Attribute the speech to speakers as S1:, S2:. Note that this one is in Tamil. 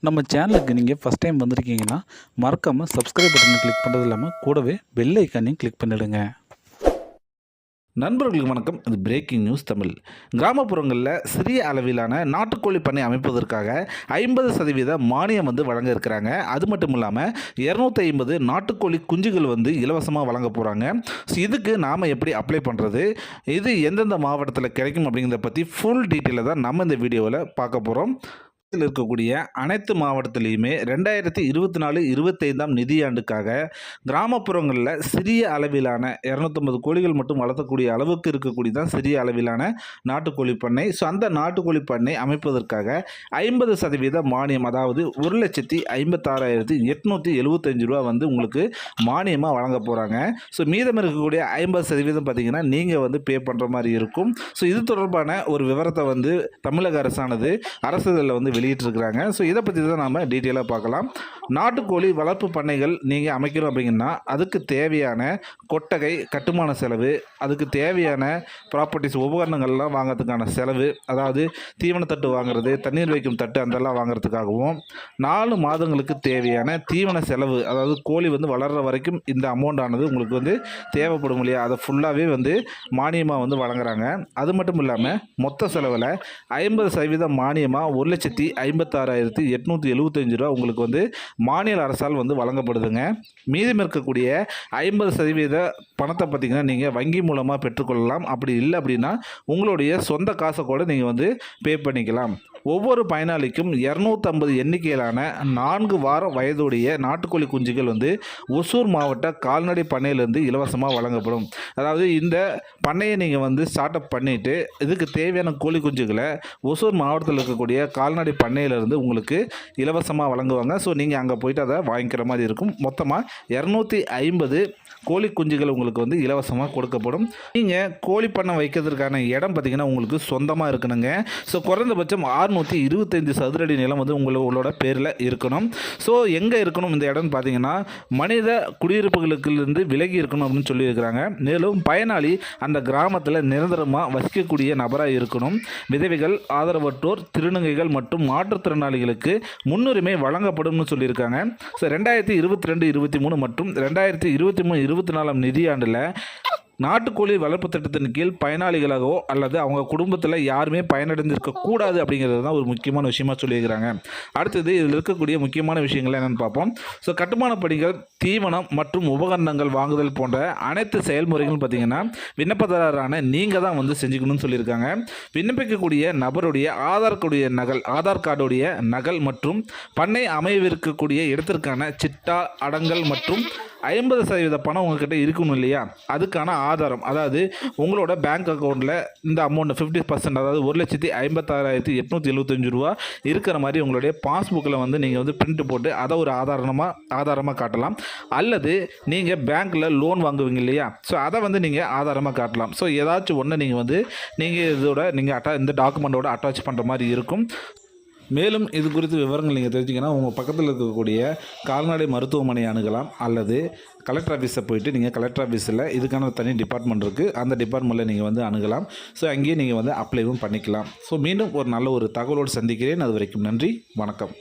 S1: நம்ம சேனலுக்கு நீங்கள் ஃபஸ்ட் டைம் வந்திருக்கீங்கன்னா மறக்காமல் சப்ஸ்கிரைப் பட்டனை கிளிக் பண்ணுறது இல்லாமல் கூடவே பெல் ஐக்கானையும் கிளிக் பண்ணிவிடுங்க. நண்பர்களுக்கு வணக்கம். இது பிரேக்கிங் நியூஸ் தமிழ். கிராமப்புறங்களில் சிறிய அளவிலான நாட்டுக்கோழி பண்ணை அமைப்பதற்காக 50% மானியம் வழங்க இருக்கிறாங்க. அது மட்டும் இல்லாமல் 250 நாட்டுக்கோழி குஞ்சுகள் இலவசமாக வழங்க போகிறாங்க. ஸோ இதுக்கு நாம் எப்படி அப்ளை பண்ணுறது, இது எந்தெந்த மாவட்டத்தில் கிடைக்கும் அப்படிங்கிறத பற்றி ஃபுல் டீட்டெயிலை தான் நம்ம இந்த வீடியோவில் பார்க்க போகிறோம். இருக்கக்கூடிய அனைத்து மாவட்டத்திலையுமே 2024-25 நிதியாண்டுக்காக கிராமப்புறங்களில் சிறிய அளவிலான 250 கோழிகள் மட்டும் வளர்த்தக்கூடிய அளவுக்கு இருக்கக்கூடிய தான் சிறிய அளவிலான நாட்டுக்கோழி பண்ணை. ஸோ அந்த நாட்டுக்கோழி பண்ணை அமைப்பதற்காக 50% மானியம், அதாவது 1,56,875 ரூபா உங்களுக்கு மானியமாக வழங்க போகிறாங்க. ஸோ மீதம் இருக்கக்கூடிய 50% பார்த்தீங்கன்னா நீங்கள் பே பண்ணுற மாதிரி இருக்கும். ஸோ இது தொடர்பான ஒரு விவரத்தை தமிழக அரசானது அரசிதழில் வெளியிட்டிருக்கிறாங்க. ஸோ இதை பற்றி தான் நாம் டீட்டெயிலாக பார்க்கலாம். நாட்டுக்கோழி வளர்ப்பு பண்ணைகள் நீங்கள் அமைக்கிறோம் அப்படிங்கன்னா அதுக்கு தேவையான கொட்டகை, கட்டுமான செலவு, அதுக்கு தேவையான ப்ராப்பர்ட்டிஸ் உபகரணங்கள்லாம் வாங்கிறதுக்கான செலவு, அதாவது தீவனத்தட்டு வாங்குறது, தண்ணீர் வைக்கும் தட்டு அதெல்லாம் வாங்குறதுக்காகவும் 4 மாதங்களுக்கு தேவையான தீவன செலவு, அதாவது கோழி வளர்கிற வரைக்கும் இந்த அமௌண்ட் ஆனது உங்களுக்கு தேவைப்படும் இல்லையா, அதை ஃபுல்லாகவே மானியமாக வழங்குறாங்க. அது மட்டும் இல்லாமல் மொத்த செலவில் 50% மானியமாக 1,56,875 ரூபா உங்களுக்கு மாநில அரசால் வழங்கப்படுதுங்க. மீதம் இருக்கக்கூடிய 50% பணத்தை பார்த்திங்கன்னா நீங்கள் வங்கி மூலமாக பெற்றுக்கொள்ளலாம். அப்படி இல்லை அப்படின்னா உங்களுடைய சொந்த காசை கூட நீங்கள் பே பண்ணிக்கலாம். ஒவ்வொரு பயனாளிக்கும் 250 எண்ணிக்கையிலான 4 வாரம் வயதுடைய நாட்டுக்கோழி குஞ்சுகள் ஒசூர் மாவட்ட கால்நடை பண்ணையிலிருந்து இலவசமாக வழங்கப்படும். அதாவது இந்த பண்ணையை நீங்கள் ஸ்டார்ட் அப் பண்ணிவிட்டு இதுக்கு தேவையான கோழி குஞ்சுகளை ஒசூர் மாவட்டத்தில் இருக்கக்கூடிய கால்நடை பண்ணையிலிருந்து உங்களுக்கு இலவசமாக வழங்குவாங்க. ஸோ நீங்கள் அங்கே போயிட்டு அதை வாங்கிக்கிற மாதிரி இருக்கும். மொத்தமாக 250 கோழி குஞ்சுகள் உங்களுக்கு இலவசமாக கொடுக்கப்படும். நீங்கள் கோழி பண்ணை வைக்கிறதுக்கான இடம் பார்த்திங்கன்னா உங்களுக்கு சொந்தமாக இருக்கணுங்க. ஸோ குறைந்தபட்சம் 625 சதுர அடி நிலம் உங்களோட பேரில் இருக்கணும். ஸோ எங்கே இருக்கணும் இந்த இடம்னு பார்த்தீங்கன்னா மனித குடியிருப்புகளுக்கு விலகி இருக்கணும் அப்படின்னு சொல்லியிருக்கிறாங்க. மேலும் பயனாளி அந்த கிராமத்தில் நிரந்தரமாக வசிக்கக்கூடிய நபராக இருக்கணும். விதவைகள், ஆதரவற்றோர், திருநங்கைகள் மற்றும் மாற்றுத்திறனாளிகளுக்கு முன்னுரிமை வழங்கப்படும்னு சொல்லியிருக்காங்க. ஸோ 2022-23 மற்றும் 2023-24 நிதியாண்டில் நாட்டுக்கோழி வளர்ப்பு திட்டத்தின் கீழ் பயனாளிகளாகவோ அல்லது அவங்க குடும்பத்தில் யாருமே பயனடைந்திருக்கக்கூடாது அப்படிங்கிறது தான் ஒரு முக்கியமான விஷயமாக சொல்லியிருக்கிறாங்க. அடுத்தது இதில் இருக்கக்கூடிய முக்கியமான விஷயங்கள் என்னென்னு பார்ப்போம். ஸோ கட்டுமான பணிகள், தீவனம் மற்றும் உபகரணங்கள் வாங்குதல் போன்ற அனைத்து செயல்முறைகளும் பார்த்திங்கன்னா விண்ணப்பதாரரான நீங்கள் தான் செஞ்சுக்கணும்னு சொல்லியிருக்காங்க. விண்ணப்பிக்கக்கூடிய நபருடைய ஆதார் கார்டுடைய நகல் மற்றும் பண்ணை அமைவிருக்கக்கூடிய இடத்திற்கான சிட்டா, அடங்கல் மற்றும் 50% பணம் உங்கள்கிட்ட இருக்கணும் இல்லையா, அதுக்கான ஆதாரம், அதாவது உங்களோட பேங்க் அக்கௌண்ட்டில் இந்த அமௌண்ட் 50%, அதாவது 1,56,875 ரூபா இருக்கிற மாதிரி உங்களுடைய பாஸ்புக்கில் நீங்கள் பிரிண்ட் போட்டு அதை ஒரு ஆதாரமாக காட்டலாம். அல்லது நீங்கள் பேங்க்கில் லோன் வாங்குவீங்க இல்லையா, ஸோ அதை நீங்கள் ஆதாரமாக காட்டலாம். ஸோ ஏதாச்சும் ஒன்று நீங்கள் இதோட இந்த டாக்குமெண்ட்டோட அட்டாச் பண்ணுற மாதிரி இருக்கும். மேலும் இது குறித்து விவரங்கள் நீங்கள் தெரிஞ்சிங்கன்னா உங்கள் பக்கத்தில் இருக்கக்கூடிய கால்நடை மருத்துவமனை அணுகலாம். அல்லது கலெக்டர் ஆஃபீஸை போயிட்டு நீங்கள் கலெக்டர் ஆஃபீஸில் இதுக்கான தனி டிபார்ட்மெண்ட் இருக்குது, அந்த டிபார்ட்மெண்ட்டில் நீங்கள் அணுகலாம். ஸோ அங்கேயே நீங்கள் அப்ளைவும் பண்ணிக்கலாம். ஸோ மீண்டும் ஒரு நல்ல ஒரு தகவலோடு சந்திக்கிறேன். அது வரைக்கும் நன்றி, வணக்கம்.